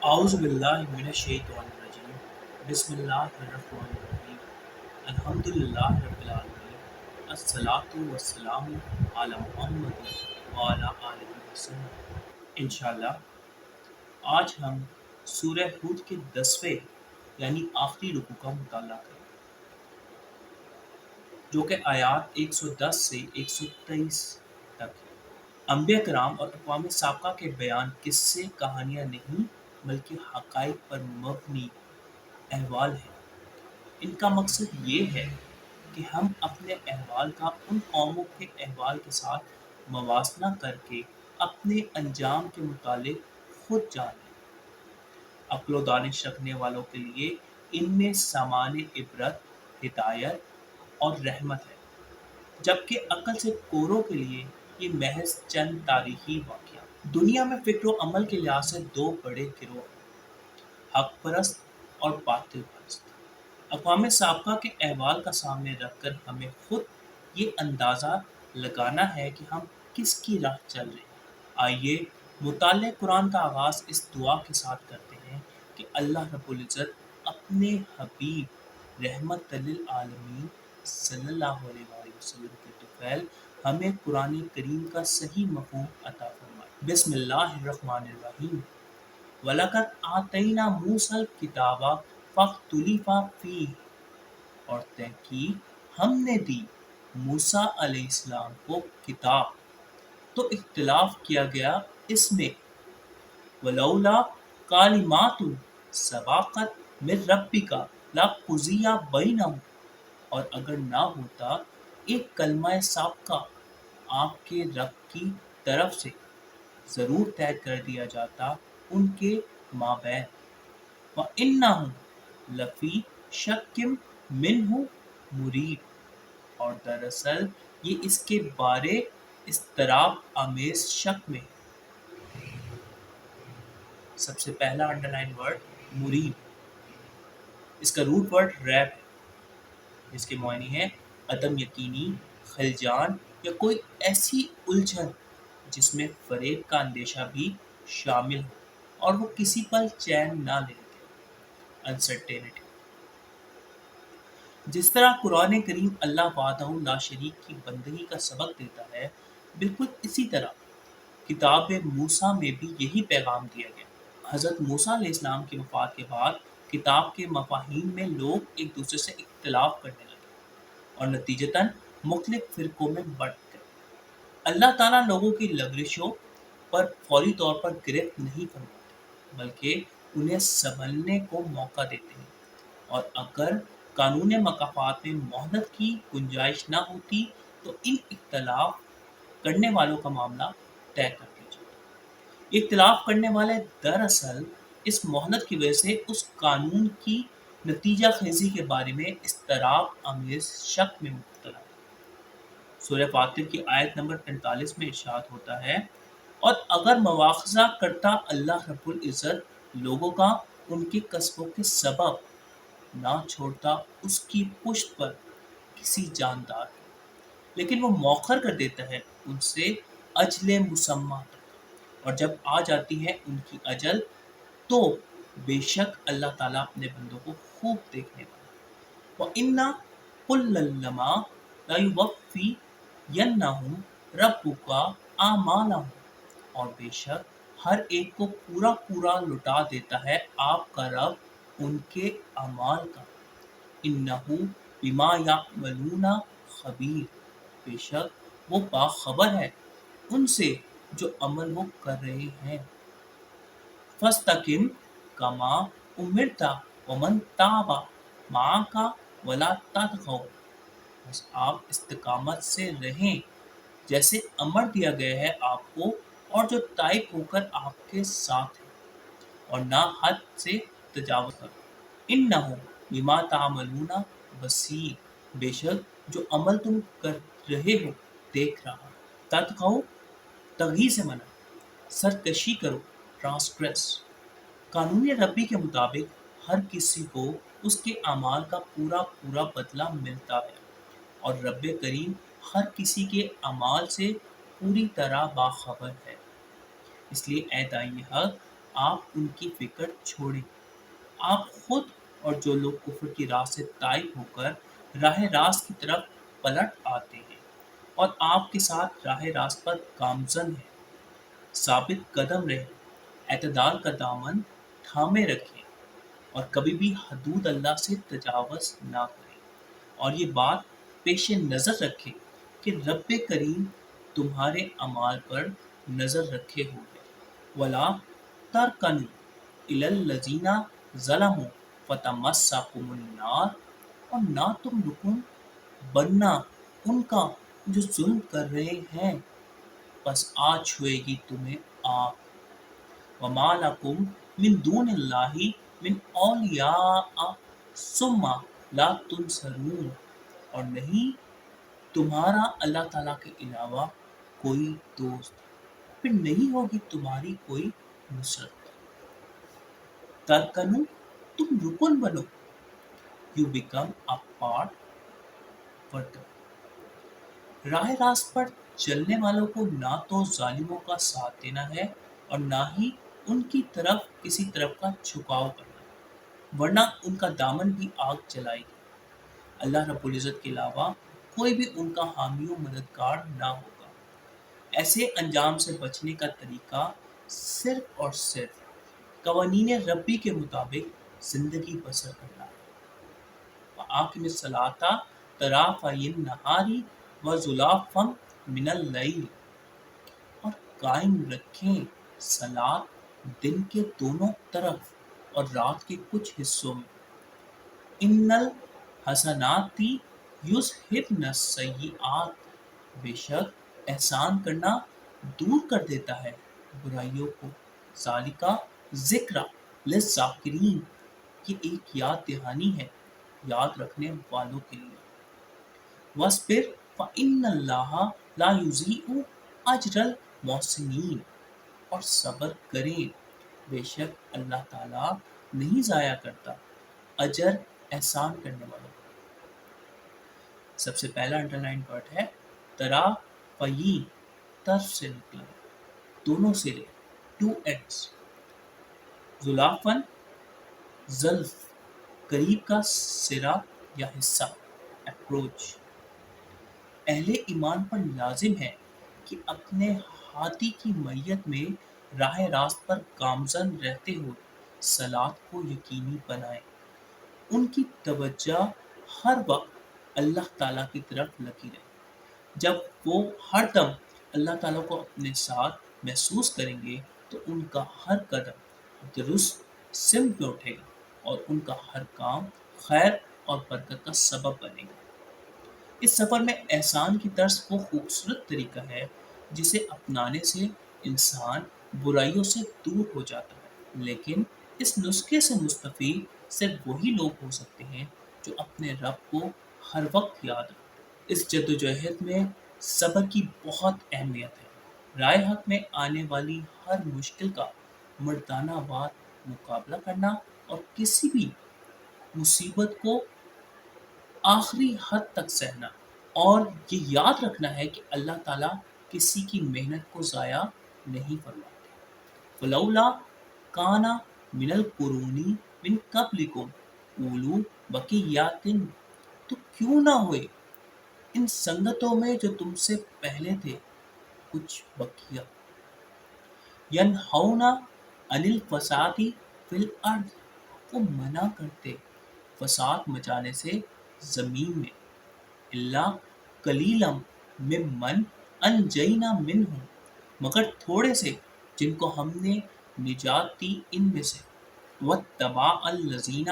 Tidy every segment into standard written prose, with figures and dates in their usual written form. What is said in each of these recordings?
اعوذ باللہ من الشیطان الرجیم بسم اللہ الرحمن الرحیم الحمد للہ رب العالمین الصلاۃ والسلام علی محمد وعلی آلہ وسلم۔ انشاءاللہ آج ہم سورہ ہود کے 10ویں یعنی آخری رکوع کا مطالعہ کریں جو کہ آیات 110 سے 123 تک ہے۔ انبیاء کرام اور اقوام سابقہ کے بیان قصے کہانیاں نہیں بلکہ حقائق پر مبنی احوال ہیں۔ ان کا مقصد یہ ہے کہ ہم اپنے احوال کا ان قوموں کے احوال کے ساتھ موازنہ کر کے اپنے انجام کے متعلق خود جان لیں۔ عقل و دانش رکھنے والوں کے لیے ان میں سامان عبرت، ہدایت اور رحمت ہے، جبکہ عقل سے کوروں کے لیے یہ محض چند تاریخی واقعات۔ دنیا میں فکر و عمل کے لحاظ سے دو بڑے گروہ ہیں، حق پرست اور باطل پرست۔ اقوام سابقہ کے احوال کا سامنے رکھ کر ہمیں خود یہ اندازہ لگانا ہے کہ ہم کس کی راہ چل رہے ہیں۔ آئیے مطالعہ قرآن کا آغاز اس دعا کے ساتھ کرتے ہیں کہ اللہ رب العزت اپنے حبیب رحمت للعالمین صلی اللہ علیہ وآلہ وسلم کے طفیل ہمیں قرآن کریم کا صحیح مفہوم عطا فرمائے۔ بسم اللہ الرحمن الرحیم۔ وَلَقَدْ آتَيْنَا مُوسَى الْكِتَابَ فَاخْتُلِفَ فِيهِ، اور تحقیق ہم نے دی موسیٰ علیہ السلام کو کتاب تو اختلاف کیا گیا اس میں۔ وَلَوْلَا كَلِمَاتٌ سَبَقَتْ مِن رَبِّكَ لَقُضِيَ بَيْنَهُمْ، اور اگر نہ ہوتا ایک کلمہ سابقہ آپ کے رب کی طرف سے، ضرور طے کر دیا جاتا ان کے مابین۔ وَإِنَّهُمْ لَفِي شَكٍّ مِّنْهُ مُرِیبٍ، اور دراصل یہ اس کے بارے اضطراب آمیز شک میں ہے۔ سب سے پہلا انڈرلائن ورڈ مریب، اس کا روٹ ورڈ ریب ہے، جس کے معنی ہے عدم یقینی، خلجان یا کوئی ایسی الجھن جس میں فریب کا اندیشہ بھی شامل ہو اور وہ کسی پل چین نہ لے سکے، انسرٹینٹی۔ جس طرح قرآن کریم اللہ وحدہ لا شریک کی بندگی کا سبق دیتا ہے، بالکل اسی طرح کتاب موسیٰ میں بھی یہی پیغام دیا گیا۔ حضرت موسیٰ علیہ السلام کی وفات کے بعد کتاب کے مفاہیم میں لوگ ایک دوسرے سے اختلاف کرنے لگے اور نتیجتاً مختلف فرقوں میں بٹ گئے۔ اللہ تعالیٰ لوگوں کی لغزشوں پر فوری طور پر گرفت نہیں فرماتے بلکہ انہیں سنبھلنے کو موقع دیتے ہیں، اور اگر قانون مکافات میں مہلت کی گنجائش نہ ہوتی تو ان اختلاف کرنے والوں کا معاملہ طے کر دیا جاتا۔ یہ اختلاف کرنے والے دراصل اس مہلت کی وجہ سے اس قانون کی نتیجہ خیزی کے بارے میں اضطراب آمیز شک میں مبتلا ہیں۔ سورہ فاتر کی آیت نمبر 45 میں ارشاد ہوتا ہے، اور اگر مواخذہ کرتا اللہ رب العزت لوگوں کا ان کے کسبوں کے سبب، نہ چھوڑتا اس کی پشت پر کسی جاندار کو، لیکن وہ مؤخر کر دیتا ہے ان سے اجل مسمى تک، اور جب آ جاتی ہے ان کی اجل تو بے شک اللہ تعالیٰ اپنے بندوں کو خوب دیکھنے والا ہے۔ وَإِنَّ كُلًّا لَمَّا لَيُوَفِّيَنَّهُمْ رَبُّكَ أَعْمَالَهُمْ، اور بے شک ہر ایک کو پورا پورا لٹا دیتا ہے آپ کا رب ان کے اعمال کا۔ إِنَّهُ بِمَا يَعْمَلُونَ خَبِيرٌ، بے شک وہ باخبر ہے ان سے جو عمل وہ کر رہے ہیں۔ فَاسْتَقِمْ كَمَا أُمِرْتَ وَمَنْ تَابَ مَعَكَ وَلَا تَطْغَوْا، بس آپ استقامت سے رہیں جیسے امر دیا گیا ہے آپ کو، اور جو تائب ہو کر آپ کے ساتھ ہے، اور نہ حد سے تجاوز کرو۔ إِنَّهُ بِمَا تَعْمَلُونَ بَصِيرٌ، بے شک جو عمل تم کر رہے ہو دیکھ رہا ہے۔ تَطْغَوْا، تغی سے منع، سرکشی کرو، ٹرانسگریس۔ قانون ربی کے مطابق ہر کسی کو اس کے اعمال کا پورا پورا بدلہ ملتا ہے، اور رب کریم ہر کسی کے اعمال سے پوری طرح باخبر ہے۔ اس لیے اے داعی حق، آپ ان کی فکر چھوڑیں، آپ خود اور جو لوگ کفر کی راہ سے تائب ہو کر راہ راست کی طرف پلٹ آتے ہیں اور آپ کے ساتھ راہ راست پر گامزن ہیں، ثابت قدم رہیں، اعتدال کا دامن تھامے رکھیں اور کبھی بھی حدود اللہ سے تجاوز نہ کریں، اور یہ بات پیش نظر رکھیں کہ رب کریم تمہارے اعمال پر نظر رکھے ہوئے، ولا ترکنوا الی الذین ظلموا فتمسکم النار، اور نہ تم رکن بننا ان کا جو ظلم کر رہے ہیں، بس آج چھوئے گی تمہیں آگ، وما لکم من دون اللہ من اولیاء ثم لا تنصرون، اور نہیں تمہارا اللہ تعالیٰ کے علاوہ کوئی دوست، پھر نہیں ہوگی تمہاری کوئی نصرت۔ ترکنو، تم رکن بنو، you become a part worker. راہ راست پر چلنے والوں کو نہ تو ظالموں کا ساتھ دینا ہے اور نہ ہی ان کی طرف کسی طرف کا جھکاؤ کرنا، ورنہ ان کا دامن بھی آگ جلائے گی۔ اللہ رب العزت کے علاوہ کوئی بھی ان کا حامی و مددگار نہ ہوگا۔ ایسے انجام سے بچنے کا طریقہ صرف اور صرف قوانین ربی کے مطابق زندگی بسر کرنا ہے۔ وَأَقِمِ الصَّلَاةَ طَرَافَيِ النَّهَارِ وَزُلَافًا مِنَ اللَّيْلِ، اور قائم رکھیں صلاۃ دن کے دونوں طرف اور رات کے کچھ حصوں میں۔ ان الحسنات یذہبن السیئات، بے شک احسان کرنا دور کر دیتا ہے برائیوں کو، ذالک ذکر للذاکرین، یہ ایک یاد دہانی ہے یاد رکھنے والوں کے لیے۔ وَاصْبِرْ فَإِنَّ اللَّهَ لَا يُضِيعُ أَجْرَ الْمُحْسِنِينَ، اور صبر کریں، بے شک اللہ تعالیٰ نہیں ضائع کرتا اجر احسان کرنے والوں کو۔ سب سے پہلا انڈرلائن ورڈ ہے ترا فئی، طرف سے نکلا، دونوں سرے، ٹو اینڈز۔ زلافن، زلف، قریب کا سرا یا حصہ، اپروچ۔ اہل ایمان پر لازم ہے کہ اپنے ہادی کی معیت میں راہ راست پر گامزن رہتے ہوئے صلاۃ کو یقینی بنائیں، ان کی توجہ ہر وقت اللہ تعالیٰ کی طرف لگی رہے۔ جب وہ ہر دم اللہ تعالیٰ کو اپنے ساتھ محسوس کریں گے تو ان کا ہر قدم درست سمت میں اٹھے گا اور ان کا ہر کام خیر اور برکت کا سبب بنے گا۔ اس سفر میں احسان کی طرز وہ خوبصورت طریقہ ہے جسے اپنانے سے انسان برائیوں سے دور ہو جاتا ہے، لیکن اس نسخے سے مستفید صرف وہی لوگ ہو سکتے ہیں جو اپنے رب کو ہر وقت یاد رکھتے ہیں۔ اس جدوجہد میں صبر کی بہت اہمیت ہے۔ رائے حق میں آنے والی ہر مشکل کا مردانہ وار مقابلہ کرنا اور کسی بھی مصیبت کو آخری حد تک سہنا، اور یہ یاد رکھنا ہے کہ اللہ تعالیٰ کسی کی محنت کو ضائع نہیں فرماتے۔ فلولا کان من القرون من قبلکم اولو بقیۃ، تو کیوں نہ ہوئے ان سنگتوں میں جو تم سے پہلے تھے کچھ بقیہ، ینہون عن الفساد فی الارض، وہ منع کرتے فساد مچانے سے زمین میں، الا قلیلا ممن انجینا منہم، مگر تھوڑے سے جن کو ہم نے نجات دی ان میں سے، واتبع الذین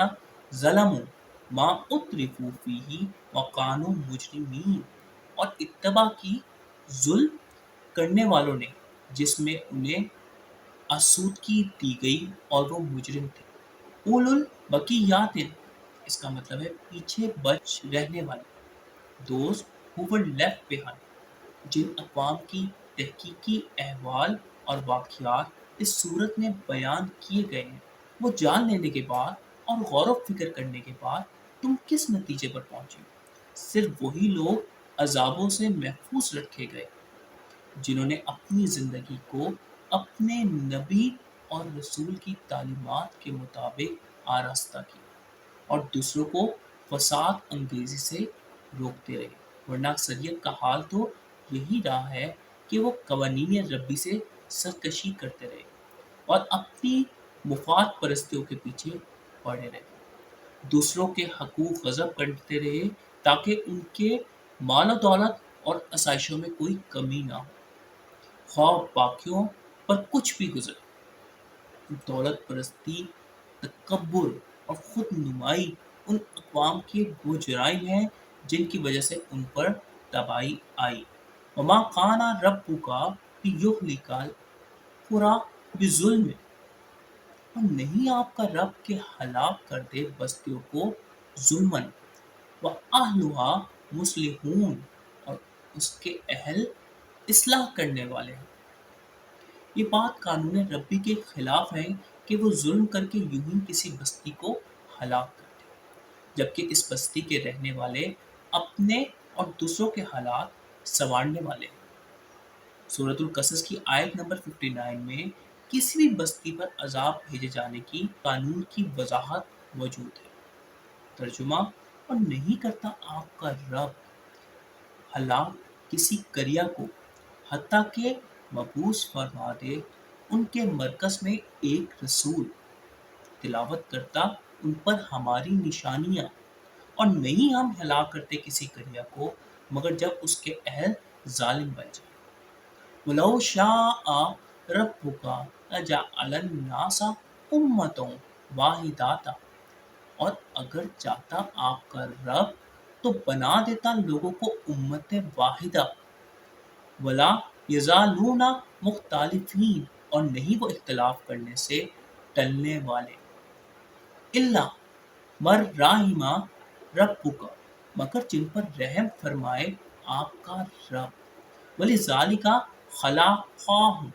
ظلموا ما اترفوا فیہ وکانوا مجرمین، اور اتباع کی ظلم کرنے والوں نے جس میں انہیں آسودگی دی گئی اور وہ مجرم تھے۔ اول البقیات، اس کا مطلب ہے پیچھے بچ رہنے والے، those who were left behind، جن اقوام کی تحقیقی احوال اور واقعات اس صورت میں بیان کیے گئے ہیں، وہ جان لینے کے بعد اور غور و فکر کرنے کے بعد تم کس نتیجے پر پہنچے؟ صرف وہی لوگ عذابوں سے محفوظ رکھے گئے جنہوں نے اپنی زندگی کو اپنے نبی اور رسول کی تعلیمات کے مطابق آراستہ کی اور دوسروں کو فساد انگیزی سے روکتے رہے، ورنہ اکثریت کا حال تو یہی رہا ہے کہ وہ قوانین ربی سے سرکشی کرتے رہے اور اپنی مفاد پرستیوں کے پیچھے پڑے رہے، دوسروں کے حقوق غصب کرتے رہے تاکہ ان کے مال و دولت اور آسائشوں میں کوئی کمی نہ ہو، خواہ باقیوں پر کچھ بھی گزرے۔ دولت پرستی، تکبر اور خود نمائی ان اقوام کے وہ جرائم ہیں جن کی وجہ سے ان پر تباہی آئی۔ وما کان ربک لیہلک القری بظلم، اور نہیں آپ کا رب کہ ہلاک کر دے بستیوں کو ظلمن، وَأَهْلُهَا مُصْلِحُونَ، اور اس کے اہل اصلاح کرنے والے ہیں۔ یہ بات قانون ربی کے خلاف ہے کہ وہ ظلم کر کے یوں ہی کسی بستی کو ہلاک کر دے، جبکہ اس بستی کے رہنے والے اپنے اور دوسروں کے حالات سنوارنے والے ہیں۔ سورۃ القصص کی آیت نمبر 59 میں کسی بھی بستی پر عذاب بھیجے جانے کی قانون کی وضاحت موجود ہے۔ ترجمہ: اور نہیں کرتا آپ کا رب ہلاک کسی قریہ کو حتیٰ کہ مبعوث فرما دے ان کے مرکز میں ایک رسول، تلاوت کرتا ان پر ہماری نشانیاں، اور نہیں ہم ہلاک کرتے کسی قریہ کو مگر جب اس کے اہل ظالم بن جائیں۔ وَلَوْ شَاءَ رَبُّكَ لَجَعَلَ النَّاسَ أُمَّةً وَاحِدَةً، اور اگر چاہتا آپ کا رب تو بنا دیتا لوگوں کو امت واحدہ، وَلَا يَزَالُونَ مُخْتَلِفِينَ، اور نہیں وہ اختلاف کرنے سے ٹلنے والے، إِلَّا مَن رَحِمَ رَبُّكَ، مگر جن پر رحم فرمائے آپ کا رب، وَلِذَلِكَ خَلَقَهُمْ،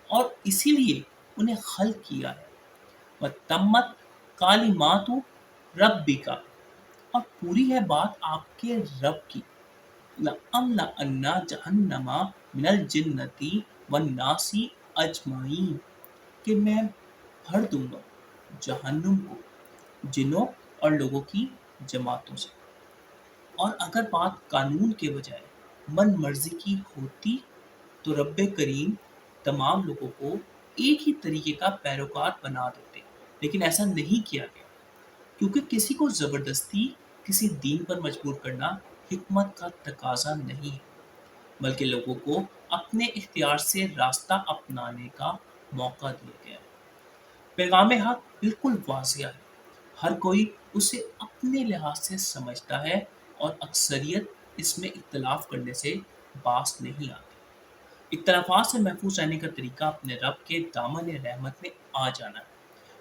اور اسی لیے انہیں خلق کیا ہے، وَتَمَّتْ کَلِمَاتُ رَبِّكَ، اور پوری ہے بات آپ کے رب کی، لَأَمْلَأَنَّ جَہَنَّمَ مِنَ الْجِنَّةِ وَالنَّاسِ أَجْمَعِينَ، کہ میں بھر دوں گا جہنم کو جنوں اور لوگوں کی جماعتوں سے۔ اور اگر بات قانون کے بجائے من مرضی کی ہوتی تو رب کریم تمام لوگوں کو ایک ہی طریقے کا پیروکار بنا دیتے، لیکن ایسا نہیں کیا گیا، کیونکہ کسی کو زبردستی کسی دین پر مجبور کرنا حکمت کا تقاضا نہیں ہے، بلکہ لوگوں کو اپنے اختیار سے راستہ اپنانے کا موقع دیا گیا ہے۔ پیغام حق بالکل واضح ہے، ہر کوئی اسے اپنے لحاظ سے سمجھتا ہے اور اکثریت اس میں اختلاف کرنے سے باز نہیں آتی۔ اختلافات سے محفوظ رہنے کا طریقہ اپنے رب کے دامن رحمت میں آ جانا ہے،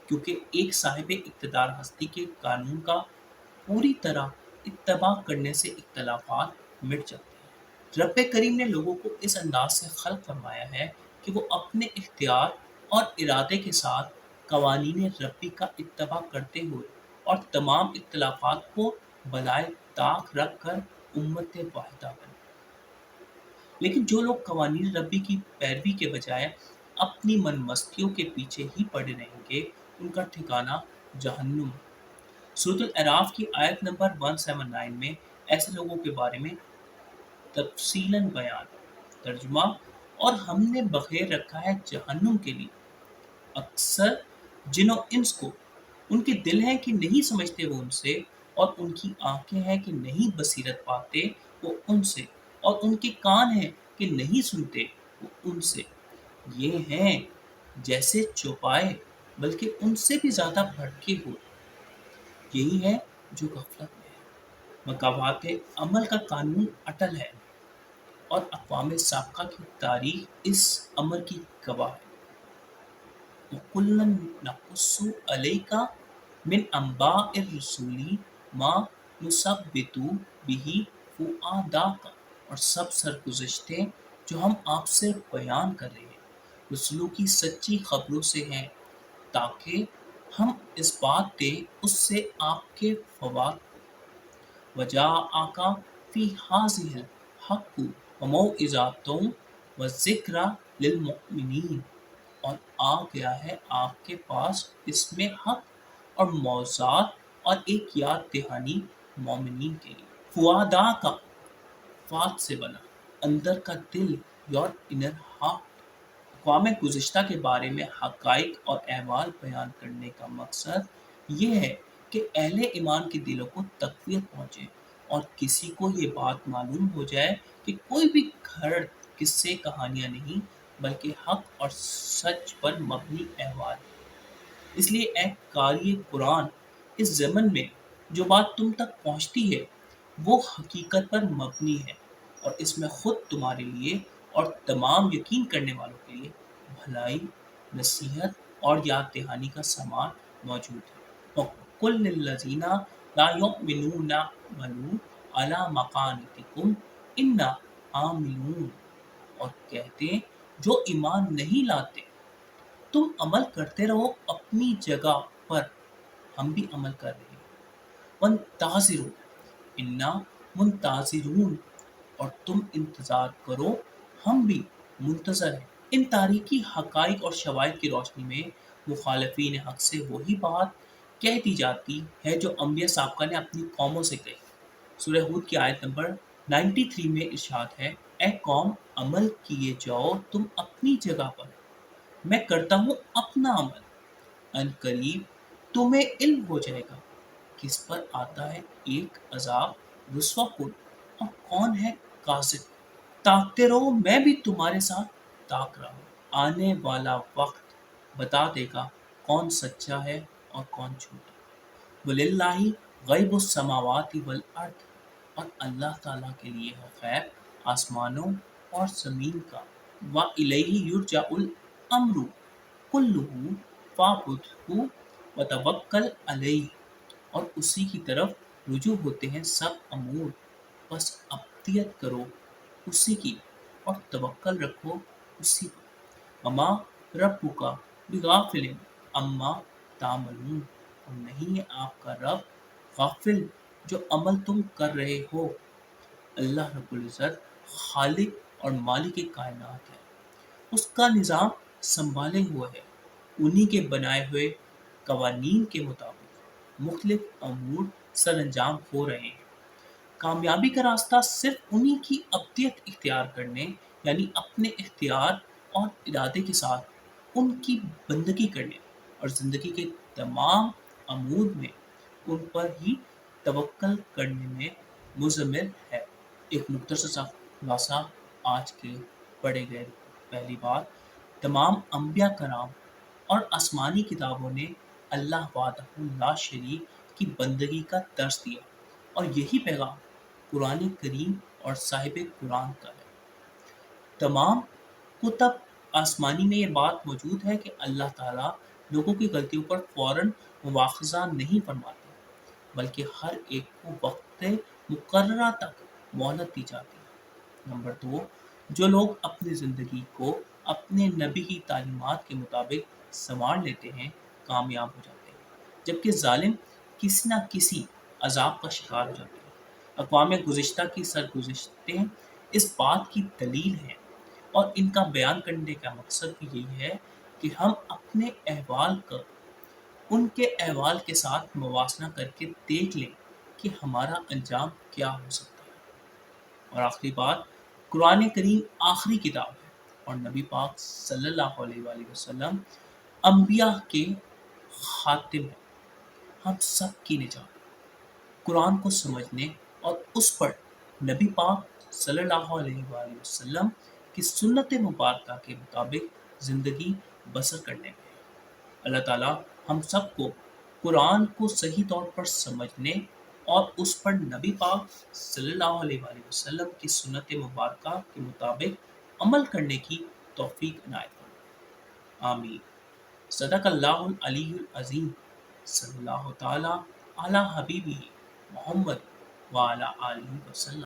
کیونکہ ایک صاحب اقتدار ہستی کے قانون کا پوری طرح اتباع کرنے سے اختلافات مٹ جاتے ہیں۔ رب کریم نے لوگوں کو اس انداز سے خلق فرمایا ہے کہ وہ اپنے اختیار اور ارادے کے ساتھ قوانین ربی کا اتباع کرتے ہوئے اور تمام اختلافات کو بالائے طاق رکھ کر امت واحدہ بنے۔ لیکن جو لوگ قوانین ربی کی پیروی کے بجائے اپنی من مستیوں کے پیچھے ہی پڑے رہیں گے، ان کا ٹھکانہ جہنم ہے۔ سورۃ الاعراف کی آیت نمبر 179 میں ایسے لوگوں کے بارے میں تفصیلاً بیان ہے۔ ترجمہ: اور ہم نے بخیر رکھا ہے جہنم کے لیے اکثر جن و انس کو، ان کے دل ہیں کہ نہیں سمجھتے وہ ان سے، اور ان کی آنکھیں ہیں کہ نہیں بصیرت پاتے وہ ان سے، اور ان کے کان ہیں کہ نہیں سنتے وہ ان سے، یہ ہیں جیسے چوپائے بلکہ ان سے بھی زیادہ بھٹکے ہوئے، یہی ہے جو غفلت میں ہے۔ مقامات عمل کا قانون اٹل ہے اور اقوام سابقہ کی تاریخ اس امر کی گواہ ہے۔ وَكُلًّا نَقُصُّ عَلَيْكَ مِنْ أَنْبَاءِ الرُّسُلِ مَا نُثَبِّتُ بِهِ فُؤَادَكَ، اور سب سرگزشتیں جو ہم آپ سے بیان کر رہے ہیں رسولوں کی سچی خبروں سے ہیں، تاکہ ہم اس بات دیں اس سے آپ کے فوات کو۔ وَجَاءَكَ فِي هَٰذِهِ الْحَقُّ وَمَوْعِظَةٌ وَذِكْرَىٰ لِلْمُؤْمِنِينَ، اور آ گیا ہے آپ کے پاس اس میں حق اور موضوعات اور ایک یاد دہانی مومنین کے لیے۔ فوادا کا فات سے بنا، اندر کا دل، یور انر ہارٹ۔ اقوام گزشتہ کے بارے میں حقائق اور احوال بیان کرنے کا مقصد یہ ہے کہ اہل ایمان کے دلوں کو تقویت پہنچے اور کسی کو یہ بات معلوم ہو جائے کہ کوئی بھی گھڑ قصے کہانیاں نہیں بلکہ حق اور سچ پر مبنی احوال ہے۔ اس لیے اے قاری قرآن، اس ضمن میں جو بات تم تک پہنچتی ہے وہ حقیقت پر مبنی ہے، اور اس میں خود تمہارے لیے اور تمام یقین کرنے والوں کے لیے بھلائی، نصیحت اور یاد دہانی کا سامان موجود ہے۔ وَقُلْ لِلَّذِينَ لَا يُؤْمِنُونَ اعْمَلُوا عَلَىٰ مَكَانَتِكُمْ إِنَّا عَامِلُونَ، اور کہتے ہیں جو ایمان نہیں لاتے تم عمل کرتے رہو اپنی جگہ پر، ہم بھی عمل کر رہے ہیں۔ وَانتَظِرُوا اِنَّا مُنتَظِرُونَ، اور تم انتظار کرو ہم بھی منتظر ہیں۔ ان تاریخی حقائق اور شواہد کی روشنی میں مخالفین حق سے وہی بات کہہ دی جاتی ہے جو انبیاء سابقہ نے اپنی قوموں سے کہی۔ سورہ ہود کی آیت نمبر 93 میں ارشاد ہے، اے قوم عمل کیے جاؤ تم اپنی جگہ پر، میں کرتا ہوں اپنا عمل، ان قریب تمہیں علم ہو جائے گا کس پر آتا ہے ایک عذاب رسوا کن اور کون ہے کاذب۔ تاکتے رہو میں بھی تمہارے ساتھ تاک رہا ہوں، آنے والا وقت بتا دے گا کون سچا ہے اور کون جھوٹا۔ وَلِلَّهِ غیب السماوات والارض، اور اللہ تعالیٰ کے لیے ہے غیب آسمانوں اور زمین کا۔ وَإِلَيْهِ يُرْجَعُ الْأَمْرُ كُلُّهُ فَاعْبُدْهُ وَتَوَکَّلْ عَلَیْہِ، اور اسی کی طرف رجوع ہوتے ہیں سب امور، بس عبدیت کرو اسی کی اور توکل رکھو اسی پر۔ وما ربک بغافل عما تعملون، اور نہیں ہے آپ کا رب غافل جو عمل تم کر رہے ہو۔ اللہ رب العزت خالق اور مالک کائنات ہے، اس کا نظام سنبھالے ہوئے ہے، انہی کے بنائے ہوئے قوانین کے مطابق مختلف امور سر انجام ہو رہے ہیں۔ کامیابی کا راستہ صرف انہی کی عبدیت اختیار کرنے، یعنی اپنے اختیار اور ارادے کے ساتھ ان کی بندگی کرنے اور زندگی کے تمام امور میں ان پر ہی توکل کرنے میں مضمر ہے۔ ایک مختصر سا خلاصہ آج کے پڑھے گئے۔ پہلی بات، تمام انبیاء کرام اور آسمانی کتابوں نے اللہ وحدہ لا شریک کی بندگی کا درس دیا، اور یہی پیغام قرآن کریم اور صاحب قرآن کا ہے۔ تمام کتب آسمانی میں یہ بات موجود ہے کہ اللہ تعالیٰ لوگوں کی غلطیوں پر فوراً مواخذہ نہیں فرماتے، بلکہ ہر ایک کو وقت مقررہ تک مہلت دی جاتی ہے۔ نمبر دو، جو لوگ اپنی زندگی کو اپنے نبی کی تعلیمات کے مطابق سنوار لیتے ہیں کامیاب ہو جاتے ہیں، جبکہ ظالم کسی نہ کسی عذاب کا شکار ہو جاتے ہیں۔ اقوام گزشتہ کی سرگزشتیں اس بات کی دلیل ہیں، اور ان کا بیان کرنے کا مقصد بھی یہی ہے کہ ہم اپنے احوال کا ان کے احوال کے ساتھ موازنہ کر کے دیکھ لیں کہ ہمارا انجام کیا ہو سکتا ہے۔ اور آخری بات، قرآن کریم آخری کتاب ہے اور نبی پاک صلی اللہ علیہ وآلہ وسلم انبیاء کے خاتم ہیں، ہم سب کی نجات۔ قرآن کو سمجھنے اور اس پر نبی پاک صلی اللہ علیہ وآلہ وسلم کی سنت مبارکہ کے مطابق زندگی بسر کرنے میں ہے۔ اللہ تعالی ہم سب کو قرآن کو صحیح طور پر سمجھنے اور اس پر نبی پاک صلی اللہ علیہ وآلہ وسلم کی سنت مبارکہ کے مطابق عمل کرنے کی توفیق عنایت فرمائے، آمین۔ صدق اللہ العلی العظیم، صلی اللہ تعالی علی حبیبہ محمد وعلی آلہ وسلم۔